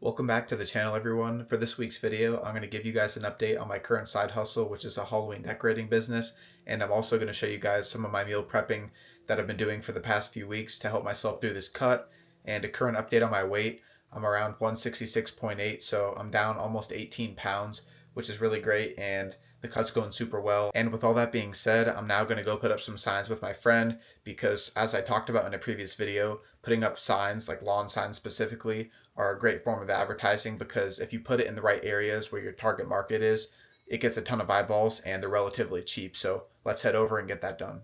Welcome back to the channel, everyone. For this week's video, I'm going to give you guys an update on my current side hustle, which is a Halloween decorating business. And I'm also going to show you guys some of my meal prepping that I've been doing for the past few weeks to help myself through this cut. And a current update on my weight. I'm around 166.8, so I'm down almost 18 pounds, which is really great. And the cut's going super well. And with all that being said, I'm now going to go put up some signs with my friend because, as I talked about in a previous video, putting up signs, like lawn signs specifically, are a great form of advertising because if you put it in the right areas where your target market is, it gets a ton of eyeballs and they're relatively cheap. So let's head over and get that done.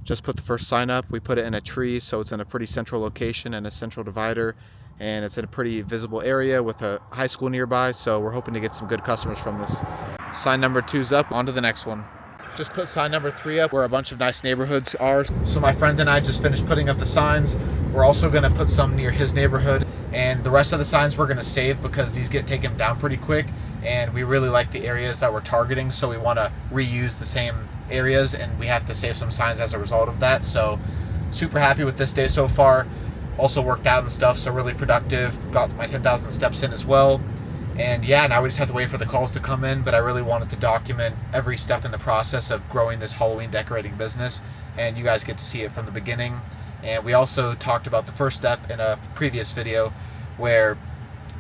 Just put the first sign up. We put it in a tree, so it's in a pretty central location and a central divider, and it's in a pretty visible area with a high school nearby, so we're hoping to get some good customers from this. Sign number 2's up, on to the next one. Just put sign number 3 up where a bunch of nice neighborhoods are. So my friend and I just finished putting up the signs. We're also going to put some near his neighborhood, and the rest of the signs we're going to save because these get taken down pretty quick, and we really like the areas that we're targeting, so we want to reuse the same areas, and we have to save some signs as a result of that. So super happy with this day so far. Also worked out and stuff, so really productive. Got my 10,000 steps in as well. And yeah, now we just have to wait for the calls to come in, but I really wanted to document every step in the process of growing this Halloween decorating business, and you guys get to see it from the beginning. And we also talked about the first step in a previous video where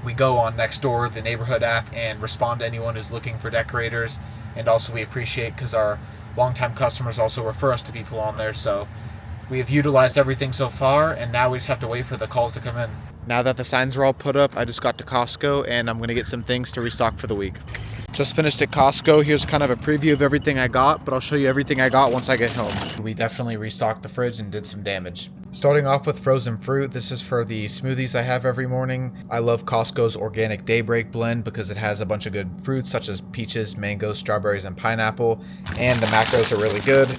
we go on Nextdoor, the neighborhood app, and respond to anyone who's looking for decorators. And also we appreciate because our longtime customers also refer us to people on there. So we have utilized everything so far, and now we just have to wait for the calls to come in. Now that the signs are all put up, I just got to Costco and I'm going to get some things to restock for the week. Just finished at Costco. Here's kind of a preview of everything I got, but I'll show you everything I got once I get home. We definitely restocked the fridge and did some damage. Starting off with frozen fruit, this is for the smoothies I have every morning. I love Costco's organic daybreak blend because it has a bunch of good fruits such as peaches, mangoes, strawberries, and pineapple, and the macros are really good.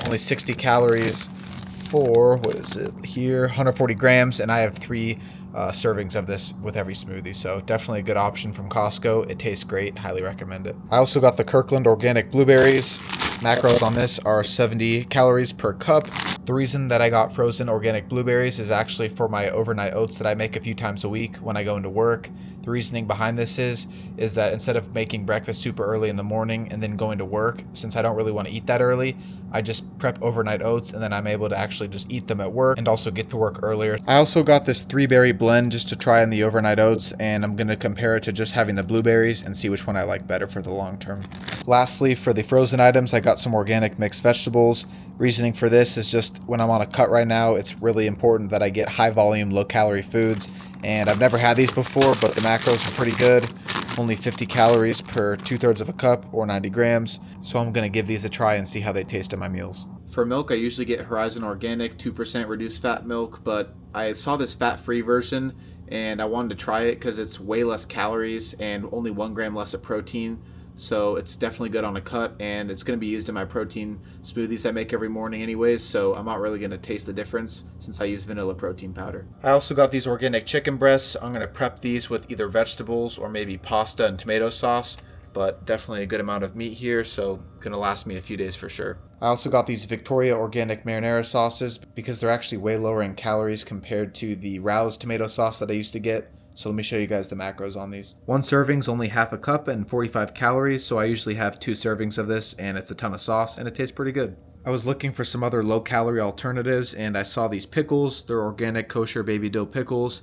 Only 60 calories for, what is it here, 140 grams, and I have 3 servings of this with every smoothie, so definitely a good option from Costco. It tastes great, highly recommend it. I also got the Kirkland organic blueberries. Macros on this are 70 calories per cup. The reason that I got frozen organic blueberries is actually for my overnight oats that I make a few times a week when I go into work. The reasoning behind this is that instead of making breakfast super early in the morning and then going to work, since I don't really want to eat that early, I just prep overnight oats and then I'm able to actually just eat them at work and also get to work earlier. I also got this 3-berry blend just to try in the overnight oats, and I'm going to compare it to just having the blueberries and see which one I like better for the long term. Lastly, for the frozen items, I got some organic mixed vegetables. Reasoning for this is just when I'm on a cut right now, it's really important that I get high volume, low calorie foods. And I've never had these before, but the macros are pretty good. Only 50 calories per 2/3 of a cup or 90 grams. So I'm going to give these a try and see how they taste in my meals. For milk, I usually get Horizon Organic 2% reduced fat milk, but I saw this fat-free version and I wanted to try it because it's way less calories and only 1 gram less of protein. So it's definitely good on a cut, and it's going to be used in my protein smoothies I make every morning anyways, so I'm not really going to taste the difference since I use vanilla protein powder. I also got these organic chicken breasts. I'm going to prep these with either vegetables or maybe pasta and tomato sauce, but definitely a good amount of meat here, so going to last me a few days for sure. I also got these Victoria organic marinara sauces because they're actually way lower in calories compared to the Rouse tomato sauce that I used to get. So let me show you guys the macros on these. One serving's only half a cup and 45 calories, so I usually have 2 servings of this, and it's a ton of sauce, and it tastes pretty good. I was looking for some other low-calorie alternatives, and I saw these pickles. They're organic kosher baby dough pickles,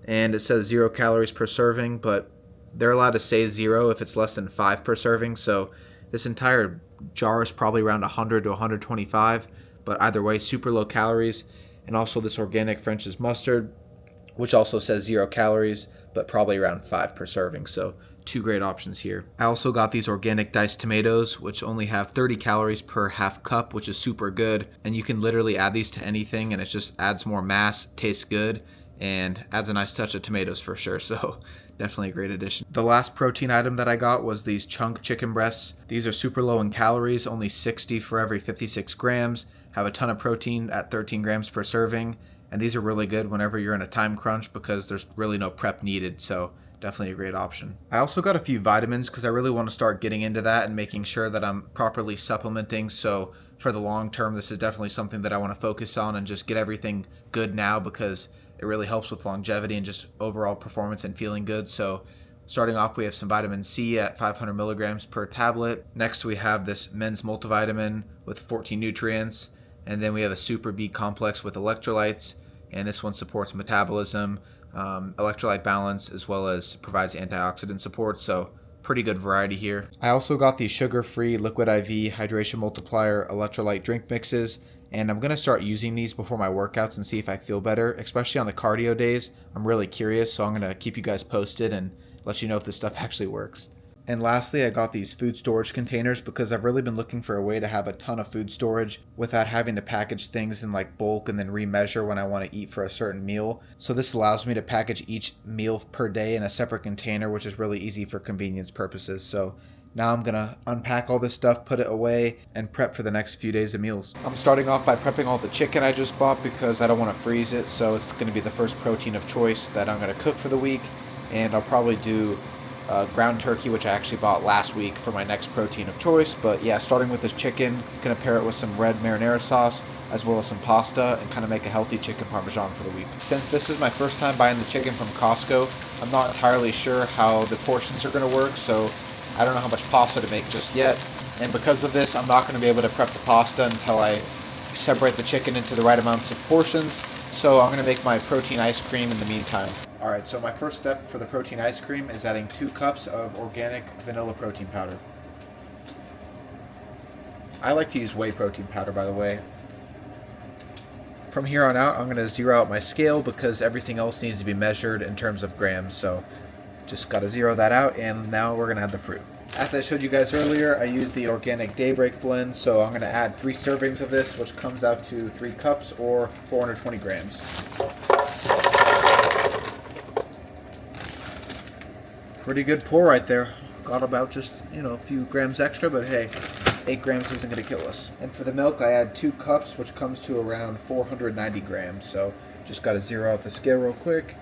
and it says 0 calories per serving, but they're allowed to say 0 if it's less than 5 per serving, so this entire jar is probably around 100 to 125, but either way, super low calories. And also this organic French's mustard, which also says 0 calories, but probably around 5 per serving, so 2 great options here. I also got these organic diced tomatoes, which only have 30 calories per half cup, which is super good, and you can literally add these to anything, and it just adds more mass, tastes good, and adds a nice touch of tomatoes for sure, so definitely a great addition. The last protein item that I got was these chunk chicken breasts. These are super low in calories, only 60 for every 56 grams, have a ton of protein at 13 grams per serving, and these are really good whenever you're in a time crunch because there's really no prep needed, so definitely a great option. I also got a few vitamins because I really want to start getting into that and making sure that I'm properly supplementing, so for the long term, this is definitely something that I want to focus on and just get everything good now because It really helps with longevity and just overall performance and feeling good. So starting off, we have some vitamin C at 500 milligrams per tablet. Next, we have this men's multivitamin with 14 nutrients. And then we have a Super B complex with electrolytes. And this one supports metabolism, electrolyte balance, as well as provides antioxidant support. So pretty good variety here. I also got the sugar-free Liquid IV Hydration Multiplier electrolyte drink mixes. And I'm going to start using these before my workouts and see if I feel better, especially on the cardio days. I'm really curious, so I'm going to keep you guys posted and let you know if this stuff actually works. And lastly, I got these food storage containers because I've really been looking for a way to have a ton of food storage without having to package things in like bulk and then remeasure when I want to eat for a certain meal. So this allows me to package each meal per day in a separate container, which is really easy for convenience purposes. So now I'm gonna unpack all this stuff, put it away, and prep for the next few days of meals. I'm starting off by prepping all the chicken I just bought because I don't want to freeze it, so it's gonna be the first protein of choice that I'm gonna cook for the week. And I'll probably do ground turkey, which I actually bought last week for my next protein of choice. But yeah, starting with this chicken, gonna pair it with some red marinara sauce as well as some pasta and kind of make a healthy chicken parmesan for the week. Since this is my first time buying the chicken from Costco, I'm not entirely sure how the portions are gonna work, so I don't know how much pasta to make just yet. And because of this, I'm not going to be able to prep the pasta until I separate the chicken into the right amounts of portions. So I'm going to make my protein ice cream in the meantime. Alright, so my first step for the protein ice cream is adding 2 cups of organic vanilla protein powder. I like to use whey protein powder, by the way. From here on out, I'm going to zero out my scale because everything else needs to be measured in terms of grams. So just got to zero that out, and now we're going to add the fruit. As I showed you guys earlier, I used the organic Daybreak blend, so I'm going to add 3 servings of this, which comes out to 3 cups or 420 grams. Pretty good pour right there. Got about just, a few grams extra, but hey, 8 grams isn't going to kill us. And for the milk, I add 2 cups, which comes to around 490 grams, so just got to zero out the scale real quick.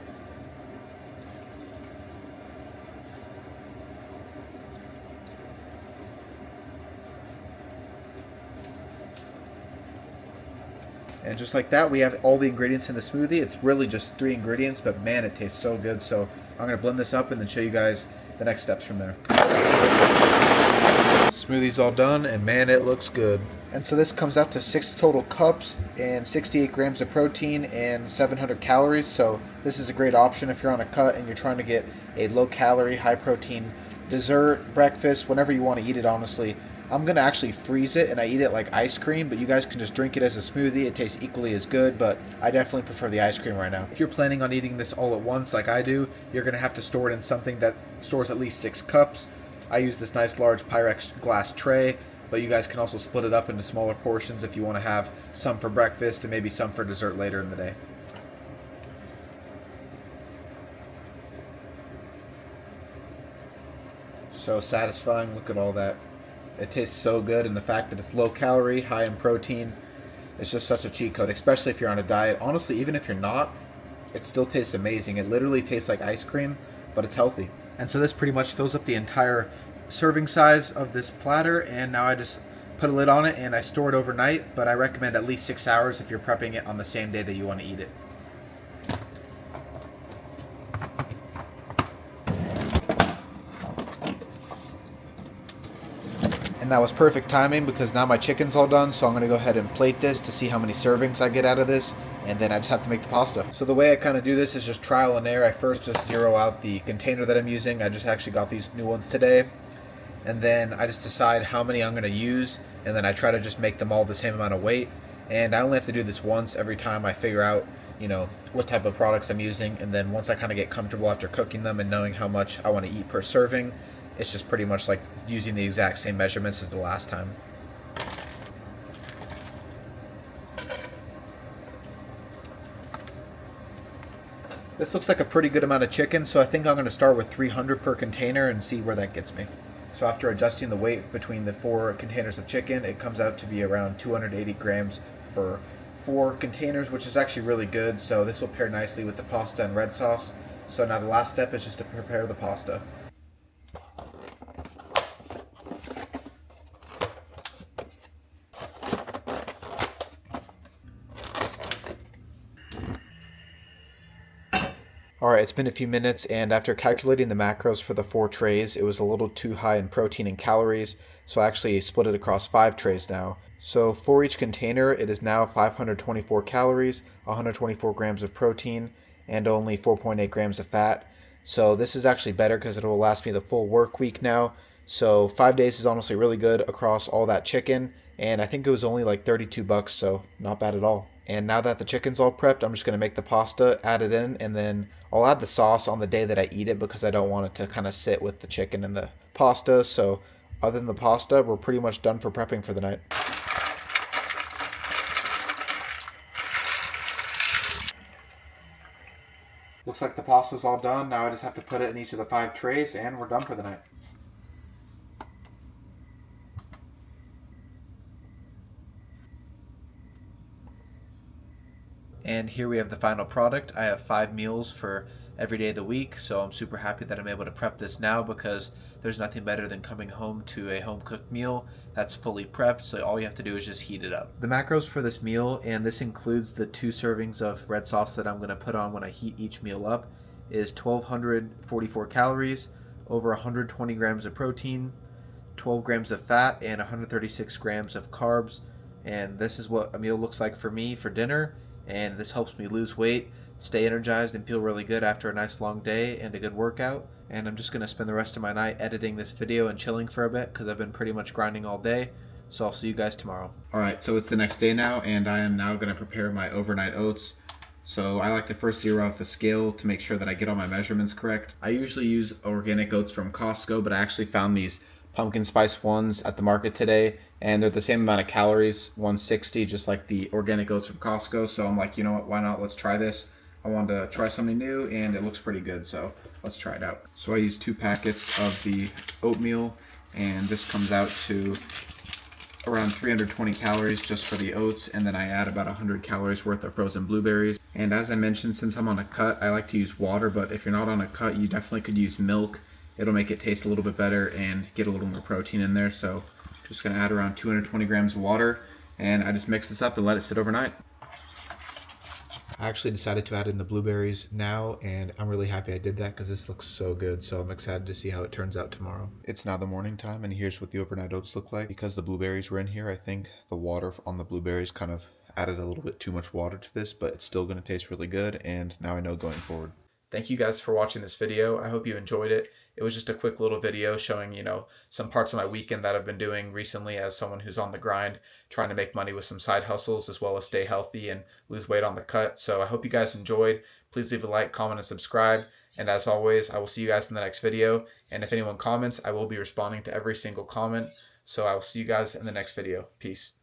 And just like that, we have all the ingredients in the smoothie. It's really just 3 ingredients, but man, it tastes so good. So I'm going to blend this up and then show you guys the next steps from there. Smoothie's all done, and man, it looks good. And so this comes out to 6 total cups and 68 grams of protein and 700 calories. So this is a great option if you're on a cut and you're trying to get a low-calorie, high-protein dessert, breakfast, whenever you want to eat it, honestly. I'm going to actually freeze it and I eat it like ice cream, but you guys can just drink it as a smoothie. It tastes equally as good, but I definitely prefer the ice cream right now. If you're planning on eating this all at once like I do, you're going to have to store it in something that stores at least 6 cups. I use this nice large Pyrex glass tray, but you guys can also split it up into smaller portions if you want to have some for breakfast and maybe some for dessert later in the day. So satisfying, look at all that. It tastes so good, and the fact that it's low calorie, high in protein, it's just such a cheat code, especially if you're on a diet. Honestly, even if you're not, it still tastes amazing. It literally tastes like ice cream, but it's healthy. And so this pretty much fills up the entire serving size of this platter, and now I just put a lid on it and I store it overnight, but I recommend at least 6 hours if you're prepping it on the same day that you want to eat it. And that was perfect timing because now my chicken's all done, so I'm going to go ahead and plate this to see how many servings I get out of this, and then I just have to make the pasta. So the way I kind of do this is just trial and error. I first just zero out the container that I'm using. I just actually got these new ones today. And then I just decide how many I'm going to use, and then I try to just make them all the same amount of weight. And I only have to do this once every time I figure out, what type of products I'm using. And then once I kind of get comfortable after cooking them and knowing how much I want to eat per serving, it's just pretty much like using the exact same measurements as the last time. This looks like a pretty good amount of chicken, so I think I'm going to start with 300 per container and see where that gets me. So after adjusting the weight between the 4 containers of chicken, it comes out to be around 280 grams for 4 containers, which is actually really good. So this will pair nicely with the pasta and red sauce. So now the last step is just to prepare the pasta. Alright, it's been a few minutes, and after calculating the macros for the 4 trays, it was a little too high in protein and calories, so I actually split it across 5 trays now. So for each container, it is now 524 calories, 124 grams of protein, and only 4.8 grams of fat. So this is actually better because it will last me the full work week now. So 5 days is honestly really good across all that chicken, and I think it was only like 32 bucks, so not bad at all. And now that the chicken's all prepped, I'm just going to make the pasta, add it in, and then I'll add the sauce on the day that I eat it because I don't want it to kind of sit with the chicken and the pasta. So other than the pasta, we're pretty much done for prepping for the night. Looks like the pasta's all done. Now I just have to put it in each of the 5 trays and we're done for the night. And here we have the final product. I have 5 meals for every day of the week, so I'm super happy that I'm able to prep this now because there's nothing better than coming home to a home cooked meal that's fully prepped, so all you have to do is just heat it up. The macros for this meal, and this includes the 2 servings of red sauce that I'm going to put on when I heat each meal up, is 1,244 calories, over 120 grams of protein, 12 grams of fat, and 136 grams of carbs. And this is what a meal looks like for me for dinner. And this helps me lose weight, stay energized, and feel really good after a nice long day and a good workout. And I'm just going to spend the rest of my night editing this video and chilling for a bit because I've been pretty much grinding all day. So I'll see you guys tomorrow. Alright, so it's the next day now, and I am now going to prepare my overnight oats. So I like to first zero out the scale to make sure that I get all my measurements correct. I usually use organic oats from Costco, but I actually found these pumpkin spice ones at the market today, and they're the same amount of calories, 160, just like the organic oats from Costco. So I'm like, you know what, why not? Let's try this. I wanted to try something new, and it looks pretty good, so let's try it out. So I use 2 packets of the oatmeal, and this comes out to around 320 calories just for the oats, and then I add about 100 calories worth of frozen blueberries. And as I mentioned, since I'm on a cut, I like to use water, but if you're not on a cut, you definitely could use milk. It'll make it taste a little bit better and get a little more protein in there. So just gonna add around 220 grams of water, and I just mix this up and let it sit overnight. I actually decided to add in the blueberries now, and I'm really happy I did that because this looks so good. So I'm excited to see how it turns out tomorrow. It's now the morning time, and here's what the overnight oats look like. Because the blueberries were in here, I think the water on the blueberries kind of added a little bit too much water to this, but it's still going to taste really good, and now I know going forward. Thank you guys for watching this video. I hope you enjoyed it. It was just a quick little video showing, some parts of my weekend that I've been doing recently as someone who's on the grind, trying to make money with some side hustles as well as stay healthy and lose weight on the cut. So I hope you guys enjoyed. Please leave a like, comment, and subscribe. And as always, I will see you guys in the next video. And if anyone comments, I will be responding to every single comment. So I will see you guys in the next video. Peace.